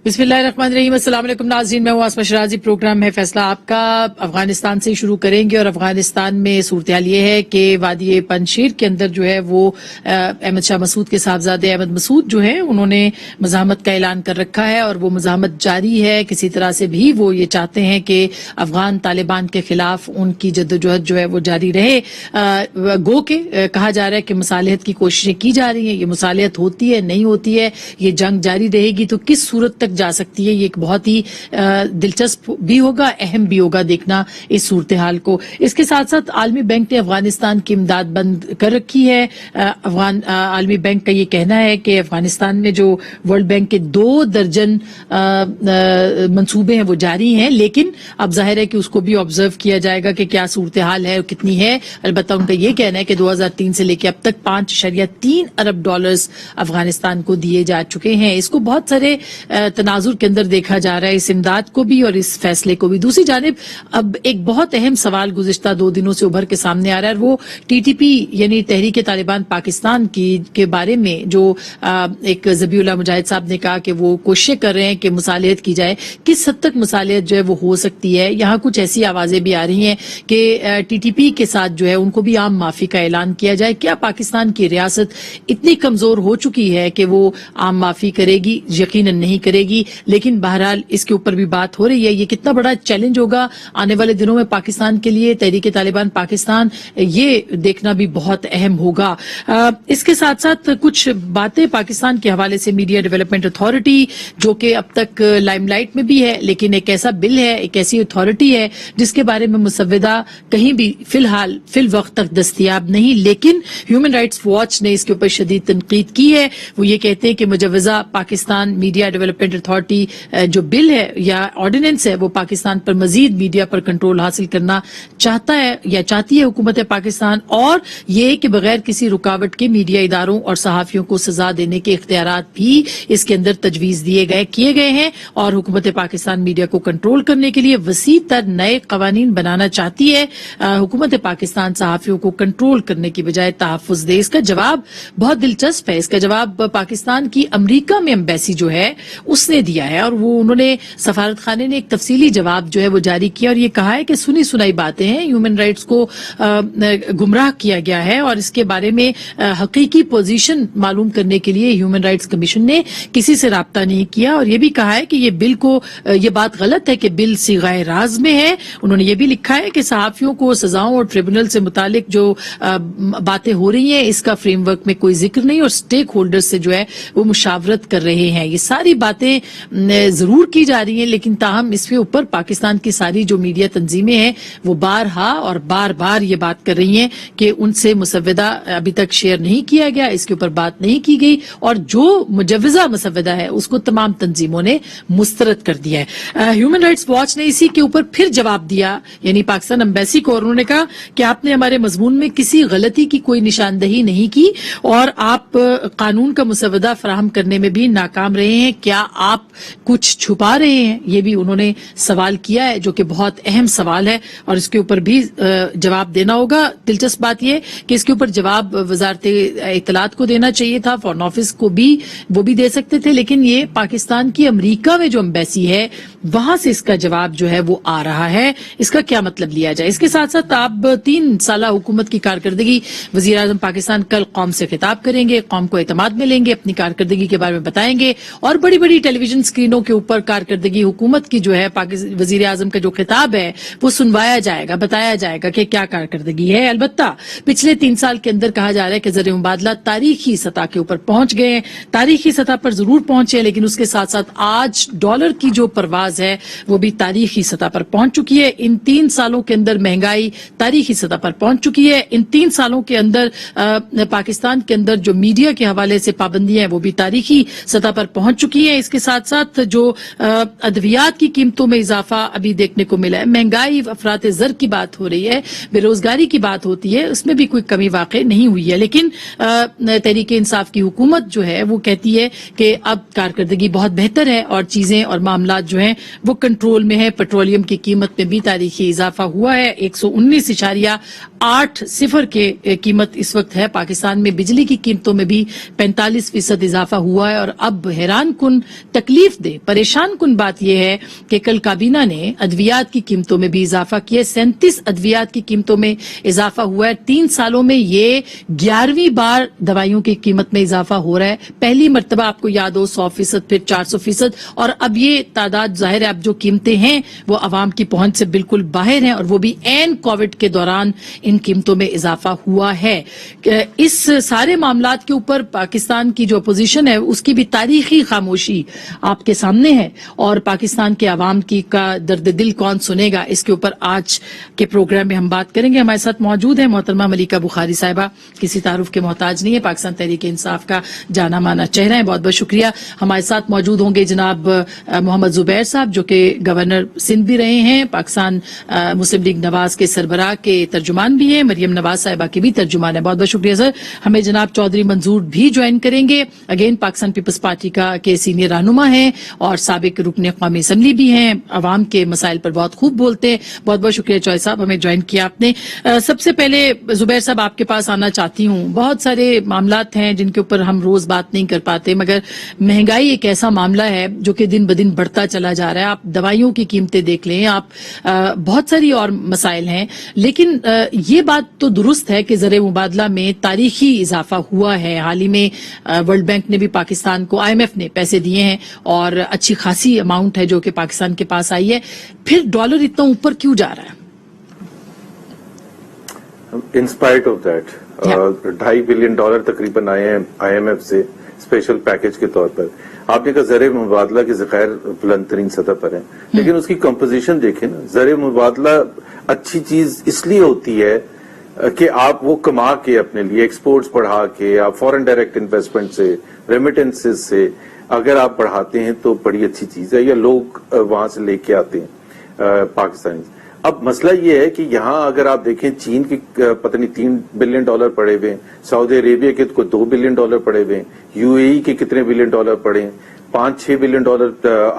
बिस्मिल्लाहिर्रहमानिर्रहीम। अस्सलाम वालेकुम नाज़रीन, मैं हूं आसमा शराजी। प्रोग्राम है फैसला आपका। अफगानिस्तान से शुरू करेंगे और अफगानिस्तान में सूरत हाल ये है कि वादी पंजशीर के अंदर जो है वो अहमद शाह मसूद के साहबजादे अहमद मसूद जो है उन्होंने मज़ाहमत का ऐलान कर रखा है और वो मज़ाहमत जारी है। किसी तरह से भी वो ये चाहते हैं कि अफगान तालिबान के खिलाफ उनकी जद्दोजहद जो है वो जारी रहे। गो के कहा जा रहा है कि मुसालहत की कोशिशें की जा रही हैं। ये मुसालहत होती है नहीं होती है, ये जंग जारी रहेगी तो किस सूरत तक जा सकती है, ये एक बहुत ही दिलचस्प भी होगा, अहम भी होगा देखना इस सूरत हाल को। इसके साथ साथ आलमी बैंक ने अफगानिस्तान की इमदाद बंद कर रखी है। आलमी बैंक का ये कहना है कि अफगानिस्तान में जो वर्ल्ड बैंक के 2 दर्जन मंसूबे हैं वो जारी हैं, लेकिन अब जाहिर है कि उसको भी ऑब्जर्व किया जाएगा कि क्या सूरत हाल है और कितनी है। अलबत्ता उनका ये कहना है कि 2003 से लेकर अब तक $5.3 अरब अफगानिस्तान को दिए जा चुके हैं। इसको बहुत सारे तनाजुर के अंदर देखा जा रहा है, इस इमदाद को भी और इस फैसले को भी। दूसरी जानिब अब एक बहुत अहम सवाल गुज़िश्ता 2 दिनों से उभर के सामने आ रहा है, वो टीटीपी यानी तहरीक तालिबान पाकिस्तान की के बारे में जो एक ज़बीउल्लाह मुजाहिद साहब ने कहा कि वो कोशिशें कर रहे हैं कि मुसालहत की जाए। किस हद तक मुसालहत जो है वो हो सकती है? यहाँ कुछ ऐसी आवाजें भी आ रही हैं कि टीटीपी के साथ जो है उनको भी आम माफी का ऐलान किया जाए। क्या पाकिस्तान की रियासत इतनी कमजोर हो चुकी है कि वो आम माफी करेगी? यकीनन नहीं करेगी, लेकिन बहरहाल इसके ऊपर भी बात हो रही है। ये कितना बड़ा चैलेंज होगा आने वाले दिनों में पाकिस्तान के लिए, तहरीक तालिबान पाकिस्तान, ये देखना भी बहुत अहम होगा। इसके साथ साथ कुछ बातें पाकिस्तान के हवाले से मीडिया डेवलपमेंट अथॉरिटी जो कि अब तक लाइमलाइट में भी है, लेकिन एक ऐसा बिल है, एक ऐसी अथॉरिटी है जिसके बारे में मुसव्वदा कहीं भी फिलहाल फिल वक्त तक दस्तयाब नहीं, लेकिन ह्यूमन राइट्स वॉच ने इसके ऊपर शदीद तनकीद की है। वो ये कहते हैं कि मुजव्वजा पाकिस्तान मीडिया डेवलपमेंट अथॉरिटी जो बिल है या ऑर्डिनेंस है वो पाकिस्तान पर मजीद मीडिया पर कंट्रोल हासिल करना चाहता है या चाहती है हुकूमत पाकिस्तान, और ये कि बगैर किसी रुकावट के मीडिया इदारों और सहाफियों को सजा देने के इख्तियारात भी इसके अंदर तजवीज किए गए हैं। और हुकूमत पाकिस्तान मीडिया को कंट्रोल करने के लिए वसी तर नए कवानीन बनाना चाहती है। हुकूमत पाकिस्तान सहाफियों को कंट्रोल करने की बजाय तहफ्फुज दे। इसका जवाब बहुत दिलचस्प है। इसका जवाब पाकिस्तान की अमरीका में एम्बेसी जो है उसने दिया है और वो उन्होंने सफारत खाने ने एक तफसीली जवाब जो है वो जारी किया और ये कहा है कि सुनी सुनाई बातें हैं, ह्यूमन राइट्स को गुमराह किया गया है और इसके बारे में हकीकी पोजीशन मालूम करने के लिए ह्यूमन राइट्स कमीशन ने किसी से राब्ता नहीं किया। और ये भी कहा है कि ये बिल को ये बात गलत है कि बिल सिगाए राज में है। उन्होंने ये भी लिखा है कि सहाफियों को सजाओं और ट्रिब्यूनल से मुतालिक जो बातें हो रही हैं इसका फ्रेमवर्क में कोई जिक्र नहीं और स्टेक होल्डर्स से जो है वो मुशावरत कर रहे हैं। ये सारी बातें जरूर की जा रही हैं, लेकिन ताहम इसके ऊपर पाकिस्तान की सारी जो मीडिया तंजीमें हैं वो बारहा और बार बार ये बात कर रही हैं कि उनसे मुसव्वदा अभी तक शेयर नहीं किया गया, इसके ऊपर बात नहीं की गई और जो मुजव्वजा मुसव्वदा है उसको तमाम तंजीमों ने मुस्तरद कर दिया है। ह्यूमन राइट्स वॉच ने इसी के ऊपर फिर जवाब दिया, यानी पाकिस्तान एम्बेसी को, और उन्होंने कहा कि आपने हमारे मजमून में किसी गलती की कोई निशानदही नहीं की और आप कानून का मुसव्वदा फराहम करने में भी नाकाम रहे हैं। क्या आप कुछ छुपा रहे हैं? ये भी उन्होंने सवाल किया है जो कि बहुत अहम सवाल है और इसके ऊपर भी जवाब देना होगा। दिलचस्प बात यह कि इसके ऊपर जवाब वजारत इत्तलात को देना चाहिए था, फॉरेन ऑफिस को भी वो भी दे सकते थे, लेकिन ये पाकिस्तान की अमरीका में जो एम्बेसी है वहां से इसका जवाब जो है वो आ रहा है। इसका क्या मतलब लिया जाए? इसके साथ साथ आप 3 साला हुकूमत की कारकर्दगी, वजीर आजम पाकिस्तान कल कौम से खिताब करेंगे, कौम को एतमाद में लेंगे, अपनी कारकर्दगी के बारे में बताएंगे और बड़ी बड़ी टेलीविजन स्क्रीनों के ऊपर कारकर्दगी हुकूमत की जो है वजीर आजम का जो खिताब है वो सुनवाया जाएगा, बताया जाएगा कि क्या कारकर्दगी है। अलबत्ता पिछले 3 साल के अंदर कहा जा रहा है कि ज़र मुबादला तारीखी सतह के ऊपर पहुंच गए हैं, तारीखी सतह पर जरूर पहुंचे, लेकिन उसके साथ साथ आज डॉलर की जो परवाज है वो भी तारीखी सतह पर पहुंच चुकी है। इन 3 सालों के अंदर महंगाई तारीखी सतह पर पहुंच चुकी है। इन 3 सालों के अंदर पाकिस्तान के अंदर जो मीडिया के हवाले से पाबंदियां हैं वो भी तारीखी सतह पर पहुंच चुकी है। इसके साथ साथ जो अद्वियात की कीमतों में इजाफा अभी देखने को मिला है, महंगाई, अफरात ज़र की बात हो रही है, बेरोजगारी की बात होती है, उसमें भी कोई कमी वाक़ई नहीं हुई है। लेकिन तहरीक इंसाफ की हुकूमत जो है वो कहती है कि अब कारकर्दगी बहुत बेहतर है और चीजें और मामला जो हैं वो कंट्रोल में है। पेट्रोलियम की कीमत में भी तारीखी इजाफा हुआ है, 119.80 के कीमत इस वक्त है। पाकिस्तान में बिजली की कीमतों में भी 45% इजाफा हुआ है और अब हैरान कुन तकलीफ दे, परेशान कुन बात यह है कि कल काबीना ने अद्वियात की कीमतों में भी इजाफा किया। 37 अद्वियात की कीमतों में इजाफा हुआ है। 3 सालों में ये 11वीं बार दवाइयों की कीमत में इजाफा हो रहा है। पहली मर्तबा आपको याद हो 100%, फिर 400%, और अब ये तादाद जाहिर है अब जो कीमतें हैं वो आवाम की पहुंच से बिल्कुल बाहर हैं, और वो भी एन कोविड के दौरान इन कीमतों में इजाफा हुआ है। इस सारे मामलात के ऊपर पाकिस्तान की जो अपोजिशन है उसकी भी तारीखी खामोशी आपके सामने है, और पाकिस्तान के अवाम की का दर्द दिल कौन सुनेगा, इसके ऊपर आज के प्रोग्राम में हम बात करेंगे। हमारे साथ मौजूद है मोहतरमा मलिका बुखारी साहिबा, किसी तारुफ के मोहताज नहीं है, पाकिस्तान तहरीक इंसाफ का जाना माना चेहरा है, बहुत बहुत शुक्रिया। हमारे साथ मौजूद होंगे जनाब मोहम्मद जुबैर साहब जो कि गवर्नर सिंध भी रहे हैं, पाकिस्तान मुस्लिम लीग नवाज के सरबराह के तर्जुमान भी हैं, मरियम नवाज साहिबा की भी तर्जुमान है। बहुत बहुत शुक्रिया सर। हमें जनाब चौधरी मंजूर भी ज्वाइन करेंगे, अगेन पाकिस्तान पीपल्स पार्टी के सीनियर रहनुमा हैं और साबिक रुकन कौमी असम्बली भी हैं, अवाम के मसाइल पर बहुत खूब बोलते हैं। बहुत बहुत शुक्रिया चौधरी साहब, हमें ज्वाइन किया आपने। सबसे पहले जुबैर साहब आपके पास आना चाहती हूँ। बहुत सारे मामलात हैं जिनके ऊपर हम रोज बात नहीं कर पाते, मगर महंगाई एक ऐसा मामला है जो कि दिन ब दिन बढ़ता चला जा रहा है। आप दवाइयों की कीमतें देख लें, आप बहुत सारी और मसाइल हैं, लेकिन ये बात तो दुरुस्त है कि ज़र मुबादला में तारीखी इजाफा हुआ है। हाल ही में वर्ल्ड बैंक ने भी पाकिस्तान को, IMF ने पैसे दिए हैं और अच्छी खासी अमाउंट है जो कि पाकिस्तान के पास आई है, फिर डॉलर इतना ऊपर क्यों जा रहा है? In spite of that $2.5 billion तकरीबन आए हैं IMF से स्पेशल पैकेज के तौर पर। आपने कहा ज़र मुबादला के ज़खायर बुलंद तरीन सतह पर है, लेकिन उसकी कंपोजिशन देखें ना। ज़र मुबादला अच्छी चीज इसलिए होती है कि आप वो कमा के अपने लिए एक्सपोर्ट्स बढ़ा के, आप फॉरेन डायरेक्ट इन्वेस्टमेंट से, रेमिटेंसेस से अगर आप बढ़ाते हैं तो बड़ी अच्छी चीज है, या लोग वहां से लेके आते हैं पाकिस्तानी। अब मसला ये है कि यहाँ अगर आप देखें चीन के पता नहीं $3 बिलियन पड़े हुए हैं, सऊदी अरेबिया के को $2 बिलियन पड़े हुए हैं, UAE के कितने बिलियन पड़े हैं, $5-6 बिलियन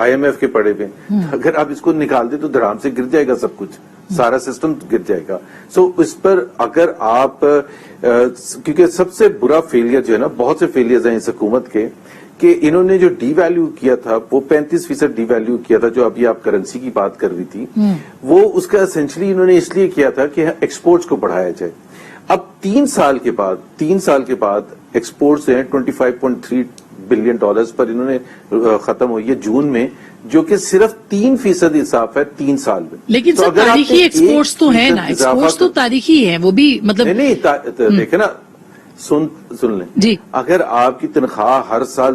IMF के पड़े हुए हैं। अगर आप इसको निकाल दे तो धड़ाम से गिर जाएगा सब कुछ, सारा सिस्टम गिर जाएगा। सो इस पर अगर आप क्योंकि सबसे बुरा फेलियर जो है ना, बहुत से फेलियर्स हैं इस हुकूमत के, कि इन्होंने जो डीवैल्यू किया था वो 35% डीवैल्यू किया था, जो अभी आप करेंसी की बात कर रही थी, वो उसका एसेंशियली इन्होंने इसलिए किया था कि एक्सपोर्ट्स को बढ़ाया जाए। अब 3 साल के बाद एक्सपोर्ट्स हैं $25.3 बिलियन पर इन्होंने खत्म हुई है जून में, जो कि सिर्फ 3% इजाफा है 3 साल में। लेकिन तो सर तारीखी एक्सपोर्ट्स तो है ना, एक्सपोर्ट्स तो तारीखी है, वो भी मतलब नहीं देखे ना, सुन लें जी। अगर आपकी तनख्वाह हर साल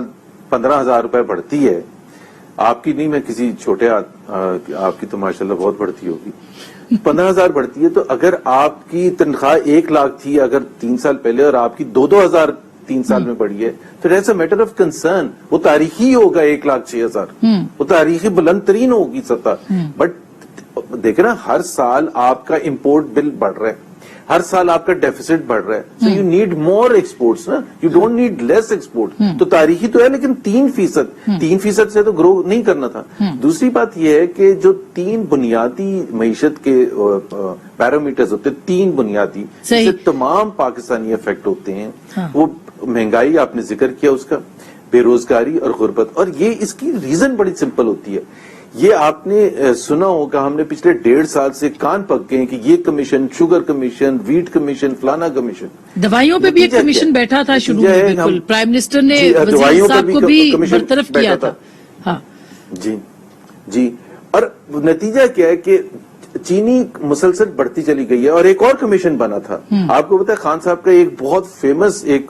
15,000 रुपए बढ़ती है, आपकी नहीं, मैं किसी छोटे आपकी तो माशाल्लाह बहुत बढ़ती होगी, 15,000 बढ़ती है, तो अगर आपकी तनख्वाह 1 लाख थी अगर 3 साल पहले, और आपकी 2,000 3 साल में बढ़ी है, तो it's a matter of concern. वो तारीखी होगा 1,06,000, वो तारीखी बुलंद तरीन होगी सतह। बट देखे ना, हर साल आपका इंपोर्ट बिल बढ़ रहा है, हर साल आपका डेफिसिट बढ़ रहा है, so you need more exports ना, you don't need less export. तो तारीखी तो है, लेकिन 3% से तो ग्रो नहीं करना था। दूसरी बात यह है कि जो 3 बुनियादी मईशत के पैरामीटर्स होते हैं, 3 बुनियादी, जिससे तमाम पाकिस्तानी इफेक्ट होते हैं, वो महंगाई आपने जिक्र किया उसका, बेरोजगारी और गुर्बत। और ये इसकी रीजन बड़ी सिंपल होती है। ये आपने सुना होगा, हमने पिछले 1.5 साल से कान पक गए कि ये commission, sugar commission, wheat commission, फलाना कमीशन, दवाइयों पे भी एक कमीशन बैठा था शुरू में, बिल्कुल प्राइम मिनिस्टर ने वजीर साहब को भी बरतरफ किया था। हाँ जी। और नतीजा क्या है कि चीनी मुसलसल बढ़ती चली गई है। और एक और कमीशन बना था, आपको पता है, खान साहब का एक बहुत फेमस एक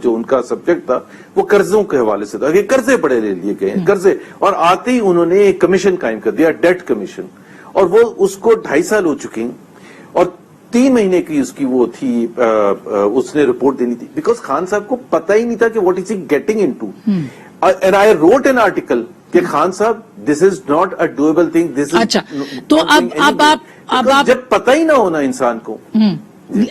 जो उनका सब्जेक्ट था वो कर्जों के हवाले से था कि कर्जे बड़े ले लिए गए, कर्जे, और आते ही उन्होंने एक कमीशन कायम कर दिया, डेट कमीशन, और वो उसको 2.5 साल हो चुके हैं, और 3 महीने की उसकी वो थी, उसने रिपोर्ट देनी थी, बिकॉज खान साहब को पता ही नहीं था कि what is he getting into. And I wrote an article कि खान साहब, this is not a doable thing, this is. अच्छा, तो अब आप जब पता ही ना होना इंसान को।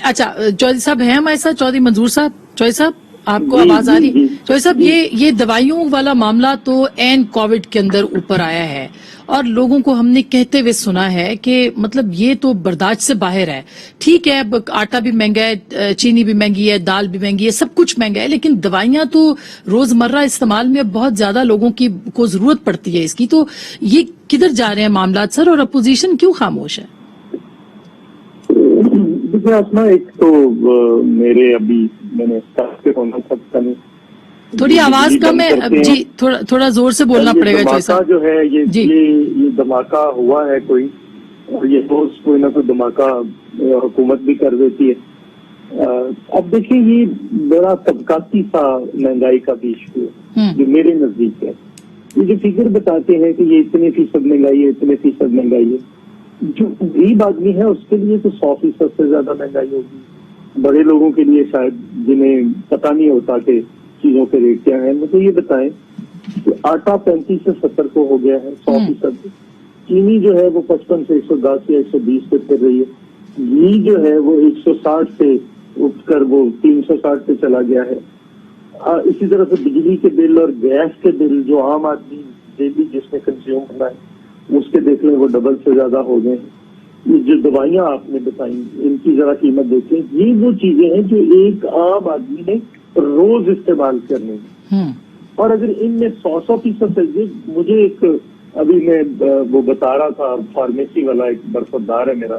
अच्छा, चौधरी साहब हैं हमारे साथ, चौधरी मंजूर साहब, चौधरी साहब آپ کو آواز آ رہی؟ تو صاحب یہ دوائیوں والا معاملہ تو این کووڈ کے اندر اوپر آیا ہے اور لوگوں کو ہم نے کہتے ہوئے سنا ہے کہ مطلب یہ تو برداشت سے باہر ہے. ٹھیک ہے اب آٹا بھی مہنگا ہے, چینی بھی مہنگی ہے, دال بھی مہنگی ہے, سب کچھ مہنگا ہے, لیکن دوائیاں تو روزمرہ استعمال میں بہت زیادہ لوگوں کی کو ضرورت پڑتی ہے اس کی. تو یہ کدھر جا رہے ہیں معاملات سر, اور اپوزیشن کیوں خاموش ہے؟ دیکھیے آسما, ایک تو میرے ابھی میں نے اسٹارٹ پہ ہونا تھا, تھوڑی آواز کم ہے جی, تھوڑا زور سے بولنا پڑے گا. دھماکہ جو ہے یہ دھماکہ ہوا ہے کوئی, اور یہ روز کوئی نہ کوئی دھماکہ حکومت بھی کر دیتی ہے. اب دیکھیں یہ بڑا طبقاتی سا مہنگائی کا بھی ایشو ہے جو میرے نزدیک ہے. یہ جو فگر بتاتے ہیں کہ یہ اتنے فیصد مہنگائی ہے, اتنے فیصد مہنگائی ہے, جو غریب آدمی ہے اس کے لیے تو 100% سے زیادہ مہنگائی ہوگی. بڑے لوگوں کے لیے شاید جنہیں پتہ نہیں ہوتا کہ چیزوں کے ریٹ کیا ہیں, مجھے یہ بتائیں کہ آٹا 35 سے 70 کو ہو گیا ہے 100%. چینی جو ہے وہ 55 سے 110 یا 120 پہ پھر رہی ہے. گھی جو ہے وہ 160 سے اٹھ کر وہ 360 پہ چلا گیا ہے. اسی طرح سے بجلی کے بل اور گیس کے بل جو عام آدمی ڈیلی جس میں کنزیوم کرنا ہے اس کے دیکھ لیں وہ ڈبل سے زیادہ ہو گئے ہیں. یہ جو دوائیاں آپ نے بتائیں ان کی ذرا قیمت دیکھیں. یہ وہ چیزیں ہیں جو ایک عام آدمی نے روز استعمال کرنے ہیں, اور اگر ان میں 100% سے مجھے ایک ابھی میں وہ بتا رہا تھا, فارمیسی والا ایک برخوردار ہے میرا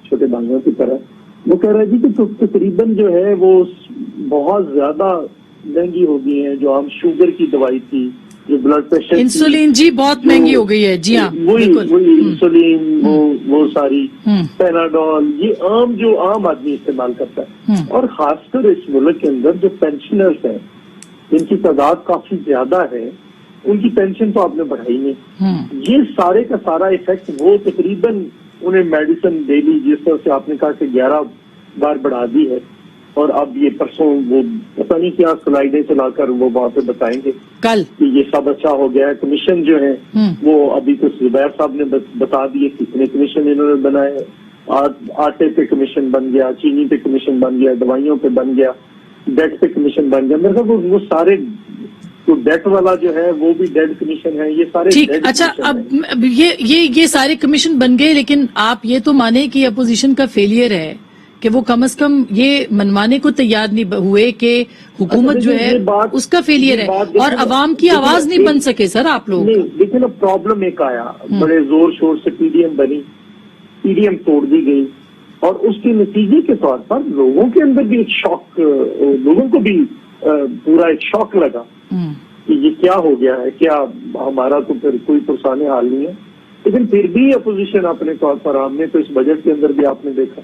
چھوٹے بھائیوں کی طرح, وہ کہہ رہا جی کہ تقریباً جو ہے وہ بہت زیادہ مہنگی ہو گئی ہیں. جو ہم شوگر کی دوائی تھی, جو بلڈ پریشر, انسولین جی بہت مہنگی ہو گئی ہے. جی ہاں, وہی انسولین, وہ ساری پیناڈول, یہ جو عام آدمی استعمال کرتا ہے. اور خاص کر اس ملک کے اندر جو پینشنرز ہیں جن کی تعداد کافی زیادہ ہے, ان کی پینشن تو آپ نے بڑھائی نہیں. یہ سارے کا سارا ایفیکٹ وہ تقریباً انہیں میڈیسن ڈیلی جس طرح سے آپ نے کہا کہ 11 بار بڑھا دی ہے, اور اب یہ پرسوں وہ پتہ نہیں کیا سلائیڈیں چلا کر وہ وہاں پہ بتائیں گے کل کہ یہ سب اچھا ہو گیا ہے. کمیشن جو ہے وہ ابھی تو زبیر صاحب نے بتا دیے کتنے کمیشن انہوں نے بنائے. آٹے پہ کمیشن بن گیا, چینی پہ کمیشن بن گیا, دوائیوں پہ بن گیا, ڈیٹ پہ کمیشن بن گیا. میرے خیال وہ سارے تو ڈیٹ والا جو ہے وہ بھی ڈیٹ کمیشن ہے. یہ سارے ٹھیک. اچھا, اب یہ سارے کمیشن بن گئے, لیکن آپ یہ تو مانیں کہ اپوزیشن کا فیلئر ہے کہ وہ کم از کم یہ منوانے کو تیار نہیں ہوئے کہ حکومت جو ہے اس کا فیلئر ہے, اور عوام کی آواز نہیں بن سکے سر آپ لوگ. لیکن اب پرابلم ایک آیا, بڑے زور شور سے پی ڈی ایم بنی, پی ڈی ایم توڑ دی گئی, اور اس کے نتیجے کے طور پر لوگوں کے اندر بھی ایک شوق, لوگوں کو بھی پورا ایک شوق لگا کہ یہ کیا ہو گیا ہے, کیا ہمارا تو پھر کوئی پرسانے حال نہیں ہے. لیکن پھر بھی اپوزیشن اپنے طور پر, ہم نے تو اس بجٹ کے اندر بھی آپ نے دیکھا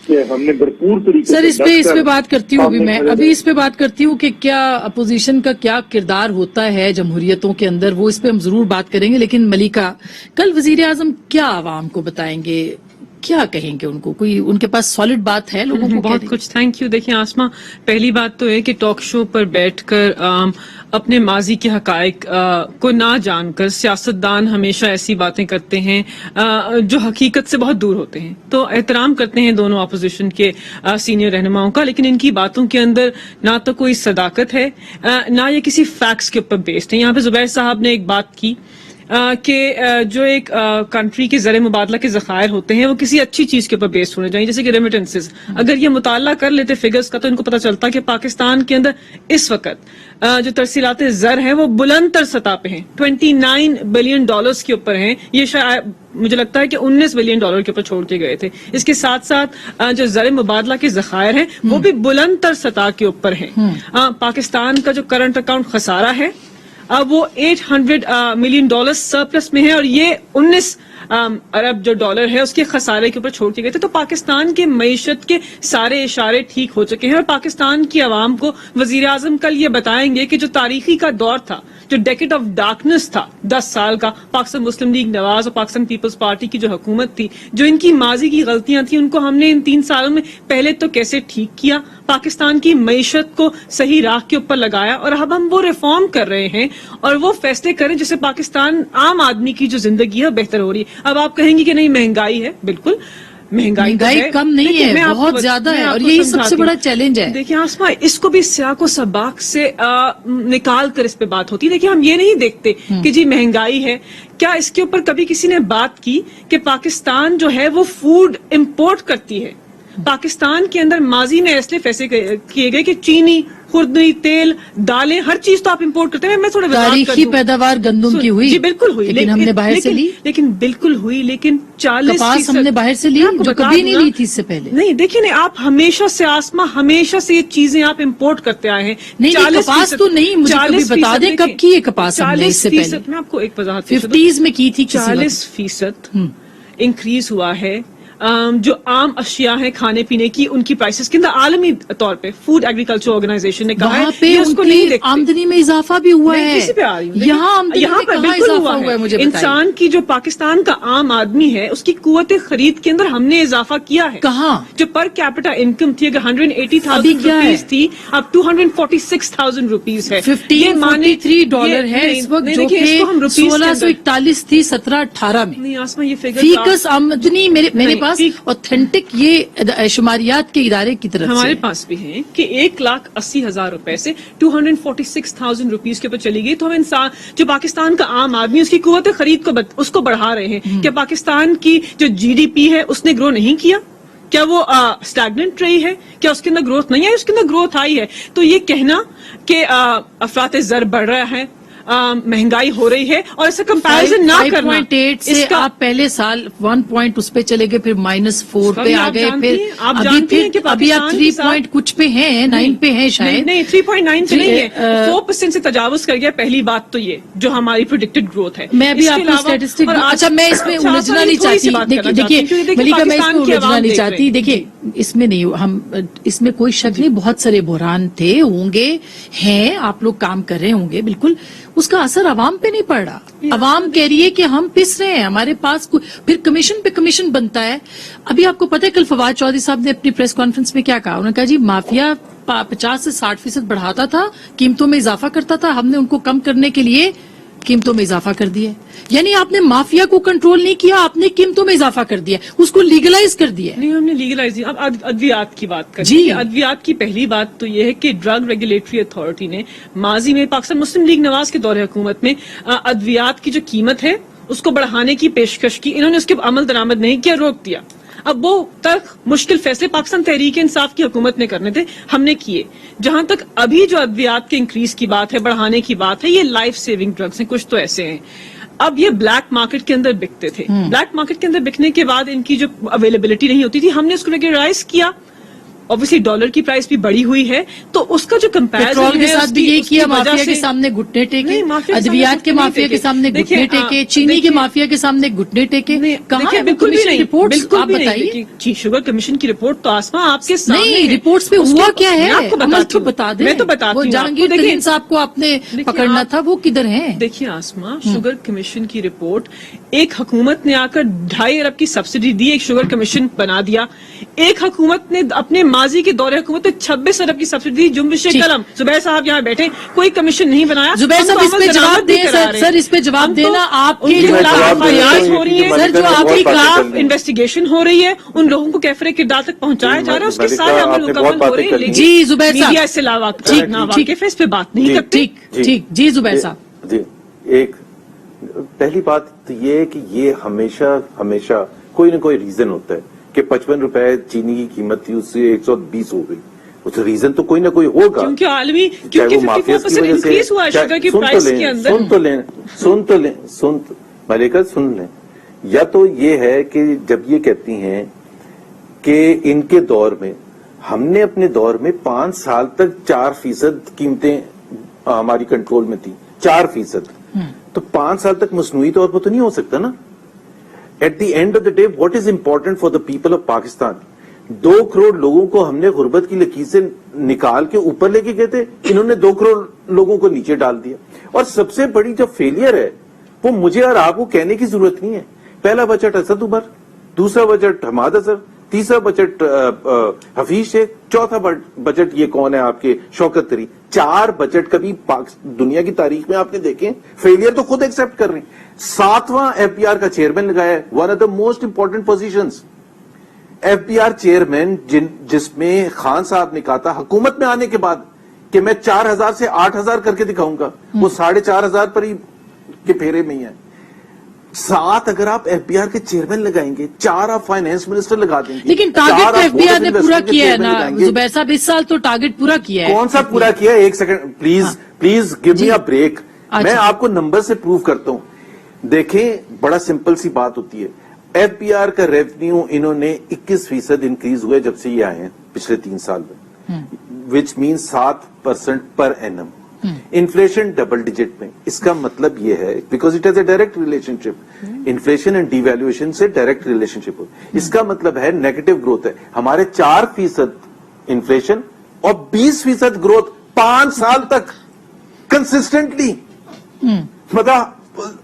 کہ ہم نے بھرپور طریقے سر اس پہ بات کرتی ہوں ابھی اس پہ بات کرتی ہوں کہ کیا اپوزیشن کا کیا کردار ہوتا ہے جمہوریتوں کے اندر, وہ اس پہ ہم ضرور بات کریں گے. لیکن ملیکا, کل وزیر اعظم کیا عوام کو بتائیں گے, کیا کہیں گے ان کو؟ کوئی ان کے پاس سالڈ بات ہے لوگوں کو؟ بہت کچھ. Thank you. دیکھیں آسما, پہلی بات تو ہے کہ ٹاک شو پر بیٹھ کر اپنے ماضی کے حقائق کو نہ جان کر سیاستدان ہمیشہ ایسی باتیں کرتے ہیں جو حقیقت سے بہت دور ہوتے ہیں. تو احترام کرتے ہیں دونوں اپوزیشن کے سینئر رہنماؤں کا, لیکن ان کی باتوں کے اندر نہ تو کوئی صداقت ہے نہ یہ کسی فیکٹس کے اوپر بیسڈ ہے. یہاں پہ زبیر صاحب نے ایک بات کی کہ جو ایک کنٹری کے زر مبادلہ کے ذخائر ہوتے ہیں وہ کسی اچھی چیز کے اوپر بیسڈ ہونے چاہیے, جیسے کہ ریمیٹنسز. اگر یہ مطالعہ کر لیتے فگرز کا تو ان کو پتہ چلتا کہ پاکستان کے اندر اس وقت جو ترسیلات زر ہیں وہ بلند تر سطح پہ ہیں, $29 بلین کے اوپر ہیں. یہ شاید مجھے لگتا ہے کہ $19 بلین کے اوپر چھوڑ کے گئے تھے. اس کے ساتھ ساتھ جو زر مبادلہ کے ذخائر ہیں وہ بھی بلند تر سطح کے اوپر ہیں. پاکستان کا جو کرنٹ اکاؤنٹ خسارہ ہے وہ $800 ملین سرپلس میں ہے, اور یہ 19 ارب جو ڈالر ہے اس کے خسارے کے اوپر چھوڑ کے گئے تھے. تو پاکستان کے معیشت کے سارے اشارے ٹھیک ہو چکے ہیں, اور پاکستان کی عوام کو وزیر اعظم کل یہ بتائیں گے کہ جو تاریخی کا دور تھا, جو ڈیکیڈ آف ڈارکنس تھا 10 سال کا, پاکستان مسلم لیگ نواز اور پاکستان پیپلز پارٹی کی جو حکومت تھی, جو ان کی ماضی کی غلطیاں تھیں ان کو ہم نے ان 3 سالوں میں پہلے تو کیسے ٹھیک کیا, پاکستان کی معیشت کو صحیح راہ کے اوپر لگایا, اور اب ہم وہ ریفارم کر رہے ہیں اور وہ فیصلے کریں جس سے پاکستان عام آدمی کی جو زندگی ہے بہتر ہو رہی ہے. اب آپ کہیں گی کہ نہیں مہنگائی ہے, بالکل महंगाई कम नहीं देखिए, है, मैं आपको बहुत ज्यादा मैं है, और आपको यही सबसे समझाती बड़ा हूँ। चैलेंज है। देखिए आसमा, इसको भी सियाको सबाक से निकाल कर इस पे बात होती है। देखिए हम ये नहीं देखते कि जी महंगाई है, क्या इसके ऊपर कभी किसी ने बात की कि पाकिस्तान जो है वो फूड इंपोर्ट करती है? पाकिस्तान के अंदर माजी में ऐसे फैसले किए गए कि चीनी, खुर्दनी, तेल, दालें, हर चीज तो आप इंपोर्ट करते हैं। मैं थोड़ा वजाहत कर तारीखी दूं। पैदावार गंदम की हुई, जी बिल्कुल हुई, लेकिन हमने बाहर से ली। लेकिन बिल्कुल हुई, लेकिन 40% कपास हमने बाहर से ली, मैं आपको जो बता कभी दूं नहीं ना। ली थी इससे पहले। नहीं देखिए, नहीं आप हमेशा से आसमा, हमेशा से ये चीजें आप इंपोर्ट करते आए हैं। नहीं, 40% कपास तो नहीं, मुझे कभी बता दें कब की है कपास हमने इससे पहले? 40%, मैं आपको एक वजाहत 50s में की थी किसी वक्त। 40% इंक्रीज हुआ है। जो आम अशिया है खाने पीने की, उनकी प्राइसेस के अंदर आलमी तौर पे फूड एग्रीकल्चर ऑर्गेनाइजेशन ने कहा है वहाँ पे ये उसको नहीं उनकी देखते। आमदनी में इजाफा भी हुआ मैं है। किसी पे आ रही हूँ। देखिए, यहाँ आमदनी यहाँ में पर कहाँ बिल्कुल इजाफा हुआ है, मुझे बताइए। इंसान की जो पाकिस्तान का आम आदमी है, उसकी कुव्वत खरीद के अंदर हमने इजाफा किया है। कहाँ? जो पर कैपिटा इनकम थी, अगर 180,000 अभी क्या है? रुपीज थी, अब 246,000 रुपीज है। 1543 डॉलर है इस वक्त, जो कि 1641 थी 17-18 में। नहीं आसमा, ये फिगर फीकस आमदनी मेरे नहीं, पास ऑथेंटिक ये शुमारियात के इदारे की तरफ हमारे से पास भी है कि 1,80,000 रुपए से 246,000 रुपीज के ऊपर चली गई। तो हम इंसान, जो पाकिस्तान का आम आदमी, उसकी कुव्वत खरीद को उसको बढ़ा रहे हैं। क्या पाकिस्तान की जो जीडीपी है उसने ग्रो नहीं किया? क्या वो स्टैग्नेंट रही है? क्या उसके अंदर ग्रोथ नहीं आई? उसके अंदर ग्रोथ आई है। तो ये कहना कि अफरात ज़र बढ़ रहा है, महंगाई हो रही है, और ऐसा कंपैरिजन ना करना। 5.8 से आप पहले साल 1 पॉइंट उस पे चले गए, फिर -4 पे आ गए, फिर अभी आप 3 पॉइंट कुछ पे हैं, 9 पे हैं शायद। नहीं 3.9 पे नहीं है, 4% से तजावुज कर गया। पहली बात तो ये जो हमारी प्रिडिक्टेड ग्रोथ है। मैं भी आपको स्टैटिस्टिक, अच्छा मैं इसमें उलझना नहीं चाहती। देखिए मलिका, मैं इसमें उलझना नहीं चाहती। देखिए इसमें नहीं, हम इसमें कोई शक नहीं, बहुत सारे बुहरान थे, होंगे, हैं, आप लोग काम कर रहे होंगे, बिल्कुल उसका असर अवाम पे नहीं पड़ रहा। अवाम कह रही है कि हम पिस रहे हैं, हमारे पास फिर कमीशन पे कमीशन बनता है। अभी आपको पता है कल फवाद चौधरी साहब ने अपनी प्रेस कॉन्फ्रेंस में क्या कहा? उन्होंने कहा जी माफिया 50 से 60% बढ़ाता था, कीमतों में इजाफा करता था, हमने उनको कम करने के लिए कीमतों में इजाफा कर दिया। यानी आपने माफिया को कंट्रोल नहीं किया, आपने कीमतों में इजाफा कर दिया, उसको लीगलाइज कर दिया। नहीं, हमने लीगलाइज नहीं। अब अद्वियात की बात करें। जी, अद्वियात की पहली बात तो यह है कि ड्रग रेगुलेटरी अथॉरिटी ने माजी में पाकिस्तान मुस्लिम लीग नवाज के दौरे हुकूमत में अद्वियात की जो कीमत है उसको बढ़ाने की पेशकश की। इन्होंने उसके अमल दरामद नहीं किया, रोक दिया। अब वो तक मुश्किल फैसले पाकिस्तान तहरीक इंसाफ की हुकूमत ने करने थे, हमने किए। जहां तक अभी जो अद्वियात के इंक्रीज की बात है, बढ़ाने की बात है, ये लाइफ सेविंग ड्रग्स हैं, कुछ तो ऐसे हैं। अब ये ब्लैक मार्केट के अंदर बिकते थे। ब्लैक मार्केट के अंदर बिकने के बाद इनकी जो अवेलेबिलिटी नहीं होती थी, हमने उसको रेगुलराइज किया। ऑब्वियसली डॉलर की प्राइस भी बढ़ी हुई है, तो उसका जो कंपैरिजन पेट्रोल के साथ भी ये किया, माफिया के सामने घुटने टेके, अद्वियात के माफिया के सामने घुटने टेके, चीनी के माफिया के सामने घुटने टेके। कहाँ है बिल्कुल भी नहीं रिपोर्ट? बिल्कुल आप भी बताइए। नहीं। शुगर कमीशन की रिपोर्ट तो आसमा आपके सामने नहीं, है। रिपोर्ट्स पे हुआ क्या है? आपको अमल तो बता दें। मैं तो बताती वो हूँ जहांगीर आपको। तरीन साहब को आपने पकड़ना था, वो किधर हैं? देखिए आसमा, शुगर कमीशन की रिपोर्ट, एक हुकूमत ने आकर 2.5 अरब की सब्सिडी दी, एक शुगर कमीशन बना दिया। एक हुकूमत ने अपने माजी के दौरे हुकूमत में 26 अरब की सब्सिडी, जुम्बिश कलम, जुबैर साहब यहाँ बैठे, कोई कमीशन नहीं बनाया। जुबैर साहब इस पे जवाब दें सर, इस पे जवाब देना। आपके जो एफआईआर हो रही है सर, जो आपकी खिलाफ इन्वेस्टिगेशन हो रही है, उन लोगों को कैफरे किरदार तक पहुंचाया जा रहा है, उसके सारे अमल मुकम्मल हो रहे हैं। लेकिन जी जुबैर साहब, मीडिया इससे नावाकिफ है, इस पे बात नहीं करते। ठीक जी जुबैर साहब जी, एक पहली बात तो ये है कि ये हमेशा कोई ना कोई रीजन होता है कि 55 रुपए चीनी की कीमत थी, उससे 120 हो गई। उस रीजन तो कोई ना कोई होगा, क्योंकि आलमी, चाहे वो माफिया की वजह से। इंक्रीज हुआ है शुगर की प्राइस के अंदर। मलिका सुन लें। या तो ये है कि जब ये कहती हैं कि इनके दौर में, हमने अपने दौर में 5 साल तक 4% कीमतें हमारी कंट्रोल में थी, 4%। तो 5 साल तक मसनूई तौर पर तो नहीं हो सकता ना। At the end of the day what is important for the people of Pakistan? 2 crore लोगों को हमने गुर्बत की लकीर से निकाल के ऊपर लेके गए थे, इन्होंने 2 करोड़ लोगों को नीचे डाल दिया। और सबसे बड़ी जो फेलियर है वो मुझे और आपको कहने की जरूरत नहीं है। पहला बजट असद उमर, दूसरा बजट हमाद अजहर, तीसरा बजट हफीज शेख, चौथा बजट ये कौन है आपके शौकत तरी। 4 बजट कभी दुनिया की तारीख में आपने देखे? फेलियर तो खुद एक्सेप्ट कर रहे हैं। 7वां एफबीआर का चेयरमैन लगाया है, one of the most important positions. FBR chairman جس میں خان صاحب نے کہا تھا حکومت میں آنے کے بعد کہ میں 4,000 سے 8,000 کر کے دکھاؤں گا، وہ 4,500 پر ہی کے پھیرے میں ہی ہے. 7 اگر آپ FBR کے چیئرمین لگائیں گے، 4 آپ فائنانس منسٹر لگا دیں گے، لیکن ٹارگٹ تو FBR نے پورا کیا ہے نا زبیر صاحب، اس سال تو ٹارگٹ پورا کیا ہے. کون سا پورا کیا ہے؟ ایک second please give me a break. میں آپ کو نمبر سے پروف کرتا ہوں. دیکھیں بڑا سمپل سی بات ہوتی ہے. FBR کا ریونیو انہوں نے 21% انکریز ہوئے جب سے یہ آئے ہیں پچھلے 3 سال میں، which mean 7% per annum. Inflation double digit میں. اس کا مطلب یہ ہے because it has a direct relationship, inflation and devaluation سے ڈائریکٹ ریلیشن شپ. اس کا مطلب ہے نیگیٹو گروتھ ہے. ہمارے 4% انفلیشن اور 20% گروتھ 5 سال تک کنسسٹنٹلی. مطلب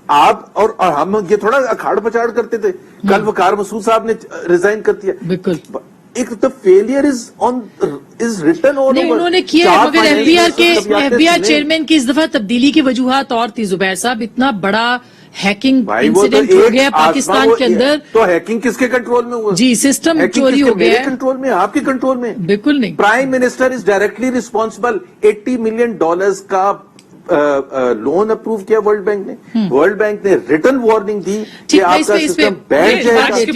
آپ اور ہم یہ تھوڑا اکھاڑ پچاڑ کرتے تھے. کل وقار مسعود صاحب نے ریزائن کر دیا. بالکل ایک تو failure is written all over. انہوں نے کیا ہے، مگر FBR چیئرمین کی اس دفعہ تبدیلی کی وجوہات اور تھی زبیر صاحب. اتنا بڑا ہیکنگ انسیڈنٹ ہو گیا پاکستان کے اندر. تو ہیکنگ کس کے کنٹرول میں ہوا؟ جی سسٹم چوری ہو گیا ہے. کنٹرول میں، آپ کے کنٹرول میں بالکل نہیں. Prime minister is directly responsible. $80 million کا لون اپروو کیا ورلڈ بینک نے. ورلڈ بینک نے ریٹن وارننگ دی کہ آپ کا سسٹم بیٹھ جائے گا. یہ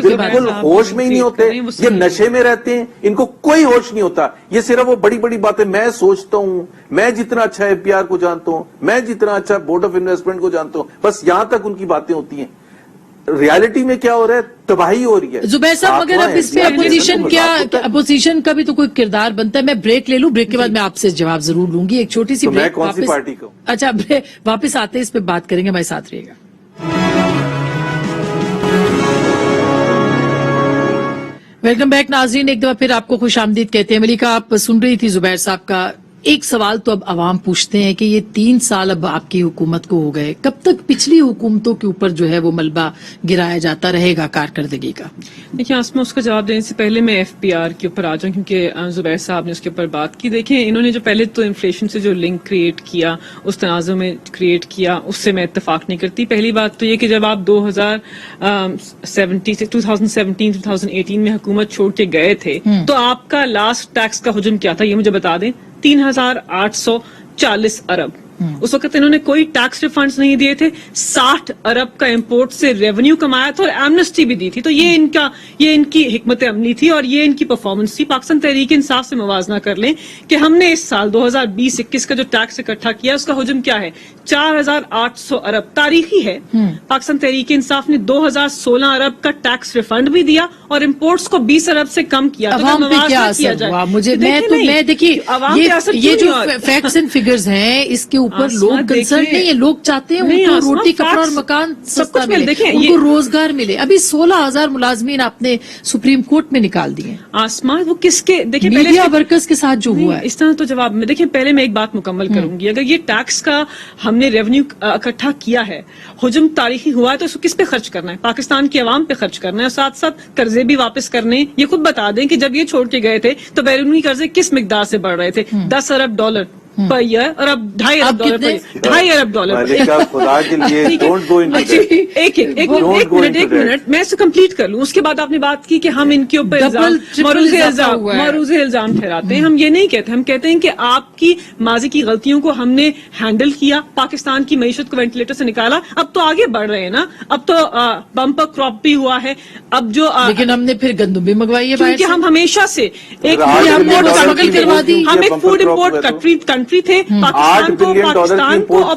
بالکل ہوش میں ہی نہیں ہوتے، یہ نشے میں رہتے ہیں، ان کو کوئی ہوش نہیں ہوتا. یہ صرف وہ بڑی بڑی باتیں. میں سوچتا ہوں میں جتنا اچھا FBR کو جانتا ہوں، میں جتنا اچھا بورڈ آف انویسٹمنٹ کو جانتا ہوں، بس یہاں تک ان کی باتیں ہوتی ہیں. ریالٹی میں کیا ہو رہا ہے؟ تباہی ہو رہی ہے. زبیر صاحب مگر اب اس پہ اپوزیشن کا بھی تو کوئی کردار بنتا ہے. میں بریک لے لوں، بریک کے بعد میں آپ سے جواب ضرور لوں گی. ایک چھوٹی سی میں بریک. کون سی پارٹی کو؟ اچھا واپس آتے اس پہ بات کریں گے. ہمارے ساتھ رہیے گا. ویلکم بیک ناظرین، ایک دفعہ پھر آپ کو خوش آمدید کہتے ہیں. ملیکا آپ سن رہی تھی زبیر صاحب کا. ایک سوال تو اب عوام پوچھتے ہیں کہ یہ 3 سال اب آپ کی حکومت کو ہو گئے، کب تک پچھلی حکومتوں کے اوپر جو ہے وہ ملبہ گرایا جاتا رہے گا کارکردگی کا؟ دیکھیں آسما، اس کا جواب دینے سے پہلے میں FBR کے اوپر آ جاؤں کیونکہ زبیر صاحب نے اس کے اوپر بات کی. دیکھیں انہوں نے جو پہلے تو انفلیشن سے جو لنک کریٹ کیا، اس تنازع میں کریٹ کیا، اس سے میں اتفاق نہیں کرتی. پہلی بات تو یہ کہ جب آپ 2018 میں حکومت چھوڑ کے گئے تھے تو آپ کا لاسٹ ٹیکس کا حجم کیا تھا یہ مجھے بتا دیں. 3,840 ارب. اس وقت انہوں نے کوئی ٹیکس ریفنڈز نہیں دیے تھے. 60 ارب کا امپورٹ سے ریونیو کمایا تھا اور ایمنسٹی بھی دی تھی. تو یہ ان کی حکمت عملی تھی اور یہ ان کی پرفارمنس تھی. پاکستان تحریک انصاف سے موازنہ کر لیں کہ ہم نے اس سال 2020-21 کا جو ٹیکس اکٹھا کیا اس کا حجم کیا ہے؟ 4,800 ارب. تاریخی ہے. پاکستان تحریک انصاف نے 2,016 ارب کا ٹیکس ریفنڈ بھی دیا اور امپورٹس کو 20 ارب سے کم کیا. عوام پہ کیا اثر ہوا؟ میں دیکھیے یہ جو فیکٹس اینڈ فگرز ہیں اس کے اوپر لوگ کنسرن نہیں ہے. لوگ چاہتے ہیں ان کو روٹی کپڑا اور مکان سستا ملے، ان کو روزگار ملے. ابھی 16,000 ملازمین آپ نے سپریم کورٹ میں نکال دیے. آسمان وہ کس کے؟ دیکھیں میڈیا ورکرز کے ساتھ جو ہوا ہے اس طرح تو جواب میں دیکھیں پہلے میں ایک بات مکمل کروں گی. اگر یہ ٹیکس کا ہم نے ریونیو اکٹھا کیا ہے، حجم تاریخی ہوا ہے، تو اس کو کس پہ خرچ کرنا ہے؟ پاکستان کی عوام پہ خرچ کرنا ہے اور ساتھ ساتھ قرضے بھی واپس کرنے. یہ خود بتا دیں کہ جب یہ چھوڑ کے گئے تھے تو بیرونی قرضے کس مقدار سے بڑھ رہے تھے؟ 10 ارب ڈالر پر ایئر اور اب 2.5 ارب ڈالر پر ایئر. 2.5 ارب ڈالر. ایک منٹ میں اسے کمپلیٹ کر لوں. اس کے بعد آپ نے بات کی کہ ہم ان کے اوپر معروض الزام ٹھہراتے ہیں. ہم یہ نہیں کہتے، ہم کہتے ہیں کہ آپ کی ماضی کی غلطیوں کو ہم نے ہینڈل کیا، پاکستان کی معیشت کو وینٹیلیٹر سے نکالا. اب تو آگے بڑھ رہے ہیں نا. اب تو بمپر کراپ بھی ہوا ہے. اب جو لیکن ہم نے پھر گندم بھی منگوائی ہے کیونکہ ہم ہمیشہ سے ایک ہم ایک فوڈ امپورٹ کنٹری تھے. پاکستان کو اور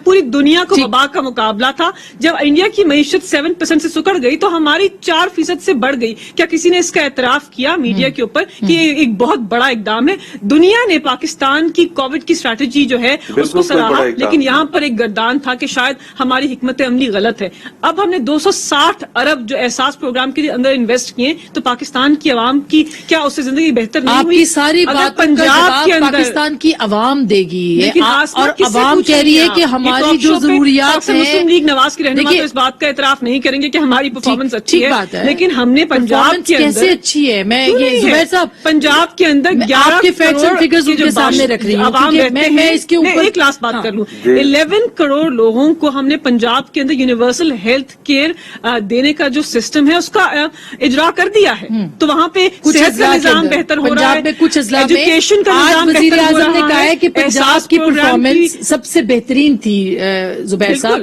پوری دنیا کو وبا کا مقابلہ تھا. جب انڈیا کی معیشت 7% سے سکڑ گئی تو ہماری 4% سے بڑھ گئی. کیا کسی نے اس کا اعتراف کیا میڈیا کے اوپر کہ یہ ایک بہت بڑا اقدام ہے؟ دنیا نے پاکستان کی کووڈ کی اسٹریٹجی جو ہے اس کو سراہا، لیکن یہاں پر ایک گردان تھا کہ شاید ہماری حکمت عملی غلط ہے. اب ہم نے 260 ارب جو احساس پروگرام کے اندر انویسٹ کیے تو پاکستان کی عوام کی کیا اس سے زندگی بہتر نہیں ہوئی؟ آپ کی ساری بات پنجاب کے اندر पाकिस्तान की आवाम देगी लेकिन और आसमा किससे आवाम कह रही है पूछेंगे कि आप? हमारी ये जो talk show पे जरूरियात अक्सर मुस्लिम लीग नवाज के रहनुमा देखिए, तो इस बात का इतराफ नहीं करेंगे कि हमारी परफॉर्मेंस अच्छी ठीक है, बात है, लेकिन हमने पंजाब Performance के अंदर कैसे अच्छी है? मैं क्यों ये नहीं है? जुबैर साहब पंजाब के अंदर मैं 11 आपके facts and करोड़ figures की जो उनके सामने रख रही हूँ, आवाम क्योंकि रहते मैं हैं, इसके ऊपर एक लास्ट बात कर लूं, जी। 11 करोड़ लोगों को हमने पंजाब के अंदर यूनिवर्सल हेल्थ केयर देने का जो सिस्टम है उसका इजरा कर दिया है, तो वहां पे कुछ सेहत अजला का के निजाम अंदर, बेहतर हो रहा पंजाब है, में कुछ अजला में एजुकेशन का आज निजाम वजीर बेहतर हो आजम ने रहा कहा है कि पंजाब एहसास की प्रोग्राम परफॉर्मेंस सबसे बेहतरीन थी। जुबैर साहब ये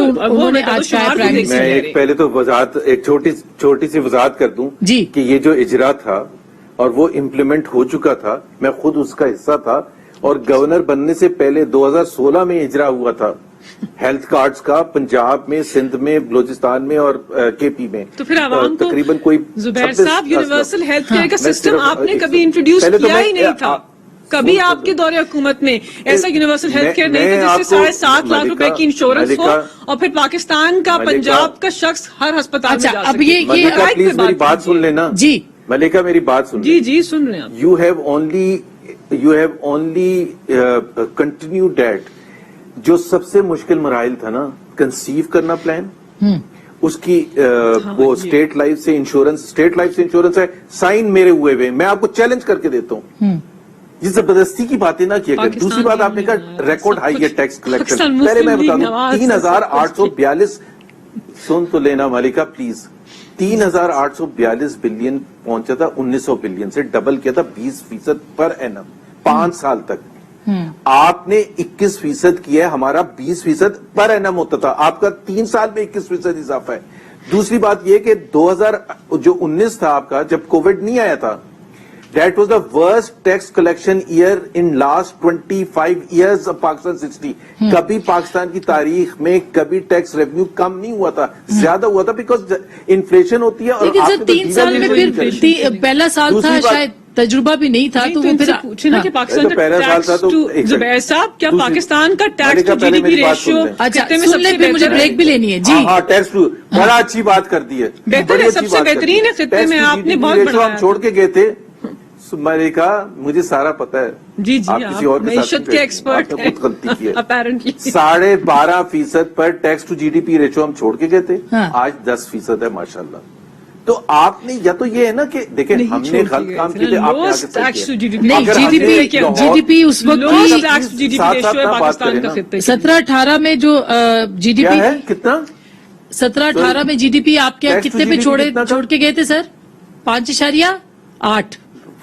बिल्कुल, और वो उन्होंने मैं तो आज कहा शुमार प्राइम भी देख मैं मिनिस्टर सकती एक पहले तो वजाहत एक छोटी सी वजाहत कर दूं जी। कि ये जो इजरा था और वो इम्प्लीमेंट हो चुका था, मैं खुद उसका हिस्सा था, और गवर्नर बनने से पहले 2016 में इजरा हुआ था हेल्थ कार्ड्स का पंजाब में, सिंध में, बलूचिस्तान में और केपी में। तो फिर आवाम को तकरीबन कोई जुबैर 26 साहब यूनिवर्सल हेल्थ केयर का मैं सिस्टम सिर्फ आपने एक कभी सेकंड। इंट्रोड्यूस पहले तो किया मैं- ही नहीं था, कभी सुन- आपके दौरे हुकूमत में ऐसा यूनिवर्सल हेल्थ केयर नहीं मैं था जिससे आपको 7.5 लाख रुपए की इंश्योरेंस हो और फिर पाकिस्तान का मलिका- पंजाब का शख्स हर अस्पताल अच्छा, में जा अब सके। ये मलिका राइट पे प्लीज मेरी बात कीजिए। सुन लेना जी। मलिका मेरी बात सुन जी जी सुन रहे हैं आप। You have only continue that. जो सबसे मुश्किल मराइल था ना, कंसीव करना प्लान, उसकी वो स्टेट लाइफ से इंश्योरेंस है, साइन मेरे हुए मैं आपको चैलेंज करके देता हूँ। ये जबरदस्ती की बातें ना किया करें। दूसरी बात आपने कहा रिकॉर्ड हाई है टैक्स कलेक्शन। पाकिस्तान पहले मैं मुस्लिम बता लीग दूं नवाज 3,842 सुन तो लेना मलिका प्लीज। 3,842 बिलियन पहुंचा था 1,900 बिलियन से, डबल किया था 20% पर एनम 5 साल तक। आपने 21% किया है, हमारा 20% पर एनम होता था, आपका 3 साल में 21% इजाफा है। दूसरी बात यह कि 2019 था आपका, जब कोविड नहीं आया था, that was the worst tax collection year in last 25 years of Pakistan 60। कभी पाकिस्तान की तारीख में कभी टैक्स रेवेन्यू कम नहीं हुआ था, ज्यादा हुआ था, बिकॉज इन्फ्लेशन होती है। और लेकिन सर आपने तो 3 साल में फिर पहला साल दूसरी था, बात- शायद तजुर्बा भी नहीं था, नहीं, तो तो वो इनसे फिर पूछे ना कि पाकिस्तान तो पहला का साल टैक्स था तो टू एक जुबैर सेकंड। साहब, क्या दूसरी- पाकिस्तान का टैक्स मलिका, टू पहले जीडीपी मेरी बात सुन रेशियो लें। अच्छा कितने में सुन ले, सबसे फिर मुझे बेहतर है? ब्रेक भी लेनी है जी। हाँ टैक्स टू बड़ा अच्छी बात कर दी है, बेहतर बड़ी है, अच्छी सबसे बात कर बेहतरीन दी है खित्ते टैक्स में, टू आपने जीडीपी बहुत रेशियो बढ़ाया हम छोड़ के गए थे। मलिका मुझे सारा पता है। जी जी, आप किसी और के साथ मईशत नहीं के बैठे। एक्सपर्ट आपने खुद गलती की है। अपेरेंटली 12.5% पर टैक्स टू जीडीपी रेशियो हम छोड़ के गए थे, हाँ। आज 10% है माशाल्लाह। तो आपने या तो ये है ना कि देखें नहीं हमने छोड़ के गलत गए काम थे किए थे, ना, आपने आगे lowest सही tax to किया। GDP नहीं, अगर हमने GDP लाहौर- GDP उस वक्त लोएस्ट भी टैक्स टू जीडीपी साथ-साथ रेशियो है ना बात पाकिस्तान करें का ना। खित्ते। 17-18 में जो क्या जीडीपी है कितना 17-18 में जीडीपी आपके Tax to कितने पे GDP कितना था? छोड़ के गए थे सर? 5.8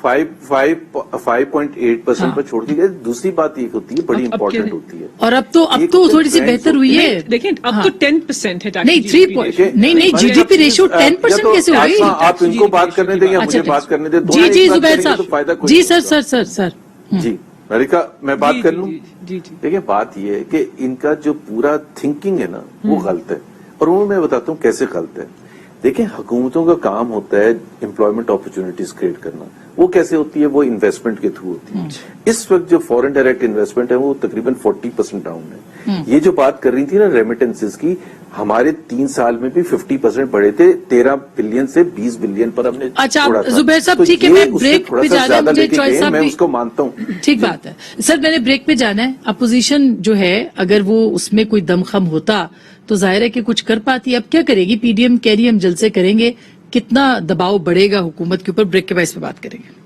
5.8% हाँ। पर छोड़ के गए। दूसरी बात ये होती है, बड़ी अब इंपॉर्टेंट क्या है? होती है, और अब तो एक थोड़ी सी trend बेहतर हुई है। देखिए अब हाँ। तो 10% है टैक्स नहीं, टू 3 GDP point- रेशियो। नहीं, नहीं, GDP रेशियो 10% कैसे हो गई? आप इनको बात करने देंगे, अच्छा, मुझे बात करने दें। जी दोनों जी एक साथ जुबैर करेंगे तो फायदा साहब कोई जी नहीं सर होगा। सर जी मलिका मैं बात जी, कर जी, लूं। जी, जी, जी। देखिए बात ये है कि इनका जो पूरा थिंकिंग है ना वो गलत है, और वो मैं बताता हूँ कैसे गलत है। देखिए हुकूमतों का काम होता है एम्प्लॉयमेंट अपॉर्चुनिटीज क्रिएट करना, वो कैसे होती है, वो इन्वेस्टमेंट के थ्रू होती है। इस वक्त जो फॉरेन डायरेक्ट इन्वेस्टमेंट है वो तकरीबन 40% डाउन है। ये जो बात कर रही थी ना रेमिटेंसेस की, हमारे 3 साल में भी 50% बढ़े थे, 13 बिलियन से 20 बिलियन पर हमने अच्छा, छोड़ा था। जुबैर साहब, तो ठीक है, ये मैं उससे ब्रेक थोड़ा पे सा जाना है, ज्यादा मुझे लेके चॉइस गए, साहब मैं भी- उसको मानता हूँ। ठीक बात है सर, मैंने ब्रेक पे जाना है। अपोजिशन जो है अगर वो उसमें कोई दमखम होता तो जाहिर है कि कुछ कर पाती। अब क्या करेगी पीडीएम? कह रही है हम जलसे करेंगे, कितना दबाव बढ़ेगा हुकूमत के ऊपर? ब्रेक के बाद इस पे बात करेंगे।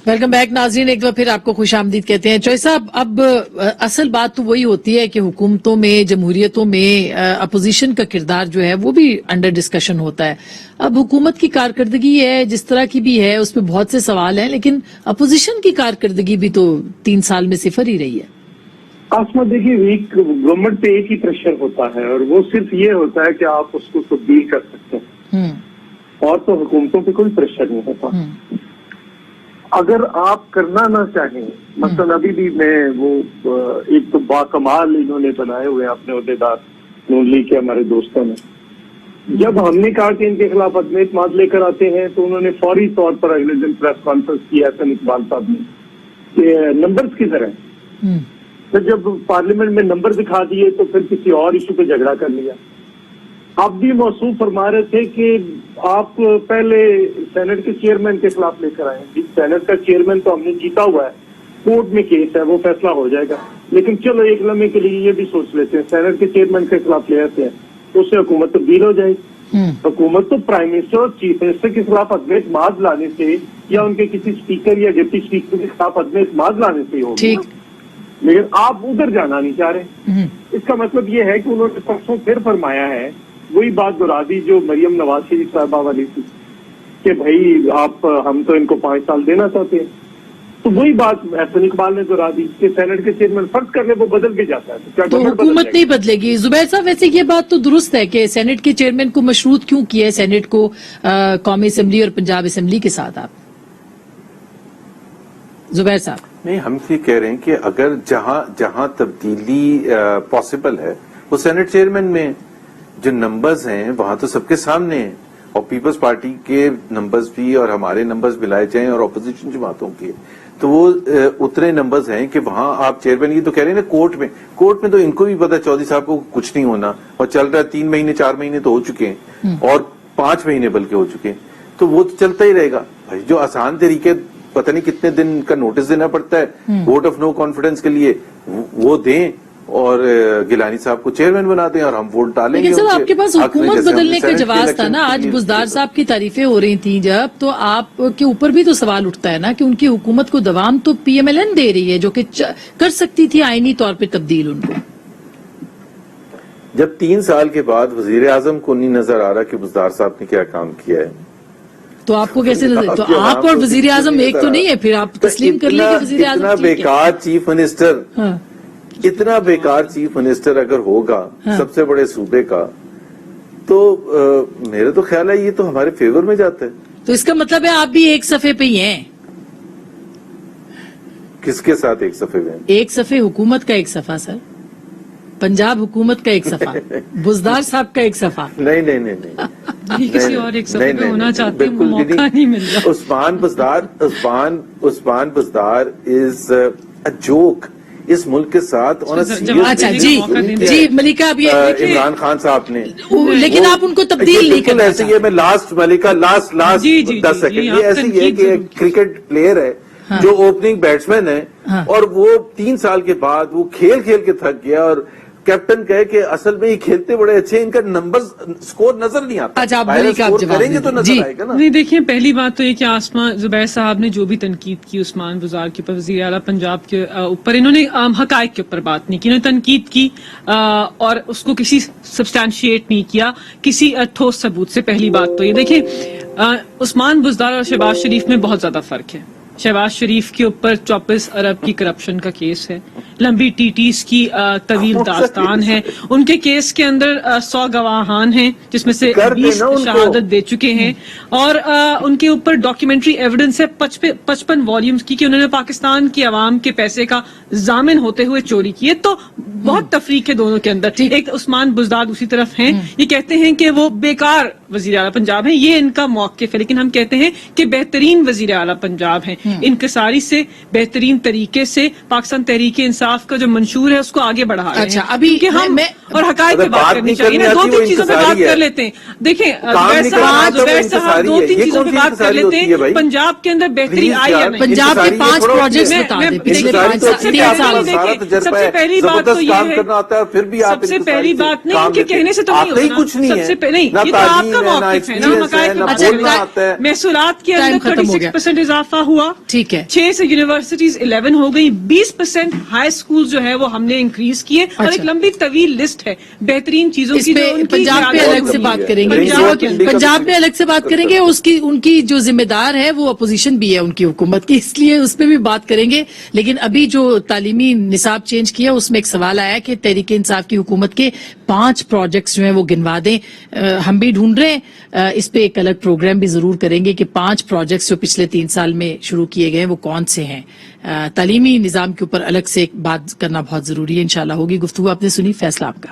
वेलकम बैक नाज़रीन, एक बार फिर आपको खुश आमदीद कहते हैं। चौधरी साहब, अब असल बात तो वही होती है कि हुकूमतों में, जमहूरियतों में अपोजिशन का किरदार जो है वो भी अंडर डिस्कशन होता है। अब हुकूमत की कारकर्दगी है जिस तरह की भी है, उसमें बहुत से सवाल हैं, लेकिन अपोजिशन की कारकर्दगी भी तो 3 साल में सिफर ही रही है। आसमा देखिए, एक गवर्नमेंट पे एक ही प्रेशर होता है और वो सिर्फ ये होता है कि आप उसको तब्दील कर सकते हैं, और तो हुकूमतों पे कोई प्रेशर नहीं होता। अगर आप करना ना चाहें, मतलब अभी भी मैं वो एक तो बाकमाल इन्होंने बनाए हुए हैं अपने अहदेदार नून लीग के हमारे दोस्तों ने, जब हमने कहा कि इनके खिलाफ अदम एतमाद लेकर आते हैं तो उन्होंने फौरी तौर पर अगले दिन प्रेस कॉन्फ्रेंस की एहसन इकबाल साहब ने कि नंबर्स किधर है। तो जब पार्लियामेंट में नंबर दिखा दिए तो फिर किसी और इशू पे झगड़ा कर लिया। आप भी मौसूफ फरमा रहे थे कि आप पहले सेनेट के चेयरमैन के खिलाफ लेकर आए। सेनेट का चेयरमैन तो हमने जीता हुआ है, कोर्ट में केस है, वो फैसला हो जाएगा। लेकिन चलो एक लम्हे के लिए ये भी सोच लेते हैं, सेनेट के चेयरमैन के खिलाफ ले आते हैं तो उससे हुकूमत तब्दील हो जाएगी। हुकूमत तो प्राइम मिनिस्टर और चीफ मिनिस्टर के खिलाफ अदम एतमाद लाने से या उनके किसी स्पीकर या डिप्टी स्पीकर के खिलाफ अदम एतमाद लाने से होगी, लेकिन आप उधर जाना नहीं चाह रहे। इसका मतलब ये है कि उन्होंने परसों फिर फरमाया है, वही बात दोहरा दी जो मरियम नवाज शरीफ साहबा वाली थी कि भाई हम तो इनको 5 साल देना चाहते हैं। तो वही बात एहसन इकबाल ने दोहरा दी कि सेनेट के चेयरमैन फर्ज कर ले वो बदल भी जाता है क्या तो हुकूमत नहीं बदलेगी। जुबैर साहब, वैसे ये बात तो दुरुस्त है कि सेनेट के चेयरमैन को मशरूत क्यों किया है सेनेट को कौमी असम्बली और पंजाब असम्बली के साथ? आप जुबैर साहब? नहीं, हम ये कह रहे हैं कि अगर जहां तब्दीली पॉसिबल है वो सेनेट चेयरमैन में जो नंबर्स हैं वहां तो सबके सामने हैं, और पीपल्स पार्टी के नंबर्स भी और हमारे नंबर्स मिलाए जाएं और अपोजिशन जमातों के, तो वो उतने नंबर्स हैं कि वहां आप चेयरमैन की तो कह रहे हैं ना, कोर्ट में तो इनको भी पता चौधरी साहब को कुछ नहीं होना, और चल रहा है 3 महीने 4 महीने तो हो चुके हैं और 5 महीने बल्कि हो चुके हैं, तो वो तो चलता ही रहेगा भाई। जो आसान तरीके पता नहीं कितने दिन का नोटिस देना पड़ता है वोट ऑफ नो कॉन्फिडेंस के लिए, वो दें और गिलानी साहब को चेयरमैन बना दें और हम वोट डालेंगे। लेकिन सर, आपके पास हुकूमत बदलने का जवाब था ना। आज बुज़दार साहब की तारीफें हो रही थी जब, तो आपके ऊपर भी तो सवाल उठता है ना कि उनकी हुकूमत को दवाम तो PMLN दे रही है, जो कि कर सकती थी आईनी तौर पर तब्दील उनको। जब 3 साल के बाद वजीर आजम को नहीं नजर आ रहा कि बुज़दार साहब ने क्या काम किया है, तो आपको कैसे नजर? तो आप और वजीर आजम एक तो नहीं है, फिर आप तस्लीम कर लीजिए वजीर आजम। इतना बेकार चीफ मिनिस्टर, इतना बेकार चीफ मिनिस्टर अगर होगा सबसे बड़े सूबे का, तो मेरे तो ख्याल है ये तो हमारे फेवर में जाता है। तो इसका मतलब है आप भी एक सफे पे ही हैं। किसके साथ एक सफे में? एक सफे हुकूमत का एक सफा सर, पंजाब हुकूमत का एक सफा, बुज़दार साहब का एक सफा। नहीं किसी और एक सफे पे होना चाहते हैं, मौका नहीं मिल रहा। Usman Buzdar is a joke इस मुल्क के साथ। अच्छा जी मलिका, अब ये इमरान खान साहब ने, लेकिन आप उनको तब्दील नहीं करना। ऐसे ही है, मैं लास्ट 10 सेकंड, ये ऐसे ही है कि क्रिकेट प्लेयर है जो ओपनिंग बैट्समैन है और वो 3 साल के बाद वो खेल के थक गया और कैप्टन कहे कि असल में ये खेलते बड़े अच्छे, इनका नंबर स्कोर नजर नहीं आता। अच्छा, आप करेंगे तो नजर आएगा ना। नहीं, देखिए, पहली बात तो ये कि आसमा जुबैर साहब ने जो भी तनकीद की उस्मान बुज़दार के ऊपर, वज़ीर आला पंजाब के ऊपर, इन्होंने हकायक के ऊपर बात नहीं की, इन्होंने तनकीद की और उसको किसी सब्सटैंशिएट नहीं किया किसी ठोस सबूत से। पहली बात तो ये देखिए, उस्मान बुज़दार और शहबाज शरीफ में बहुत ज्यादा फर्क है। शहबाज शरीफ के ऊपर 24 अरब की करप्शन का केस है, लंबी टीटीस की तवील दास्तान है, उनके केस के अंदर 100 गवाहान हैं जिसमें से 20 शहादत दे चुके हैं, और उनके ऊपर डॉक्यूमेंट्री एविडेंस है 55 वॉल्यूम्स की कि उन्होंने पाकिस्तान की आवाम के पैसे का जामिन होते हुए चोरी की है। तो बहुत तफरीक है दोनों के अंदर। एक उस्मान बुज़दार दूसरी तरफ हैं, ये कहते हैं कि वो बेकार वज़ीर आला पंजाब है, ये इनका मौक़िफ़ है, लेकिन हम कहते हैं कि बेहतरीन वज़ीर आला पंजाब है। इनकसारी से, बेहतरीन तरीके से पाकिस्तान तहरीक इंसाफ का जो मंशूर है उसको आगे बढ़ा रहे हैं। अच्छा, अभी हम और हकायक पे बात करनी चाहिए ना, 2-3 चीजों पे बात कर लेते हैं। देखें, जुबैर साहब 2-3 चीजों पे बात कर लेते हैं। पंजाब के अंदर बेहतरी आई है नहीं? पंजाब के 5 प्रोजेक्ट्स बता दें पिछले 5 साल। सबसे पहली बात तो ये है, सबसे पहली बात नहीं, उनके कहने से तो नहीं होता, सबसे पहले नहीं, ये तो आपका मौक़िफ़ है ना, हकायक। महसूलात के अंदर 36% इजाफा हुआ, ठीक है, 6 से यूनिवर्सिटीज 11 हो गई, 20% हाई स्कूल जो है वो हमने इंक्रीज किए, और एक लंबी तवील लिस्ट है बेहतरीन चीजों की। पंजाब में अलग से बात करेंगे, पंजाब में अलग से बात करेंगे। उनकी जो जिम्मेदार है वो अपोजिशन भी है उनकी हुकूमत की, इसलिए उस पर भी बात करेंगे। लेकिन अभी जो तालीमी निसाब चेंज किया उसमें एक सवाल आया कि तहरीक इंसाफ की हुकूमत के 5 प्रोजेक्ट्स जो हैं वो गिनवा दें। हम भी ढूंढ रहे हैं, इस पे एक अलग प्रोग्राम भी जरूर करेंगे कि 5 प्रोजेक्ट्स जो पिछले 3 साल में शुरू किए गए वो कौन से हैं। तालीमी निजाम के ऊपर अलग से एक बात करना बहुत जरूरी है, इंशाल्लाह होगी गुफ्तगू। आपने सुनी, फैसला आपका।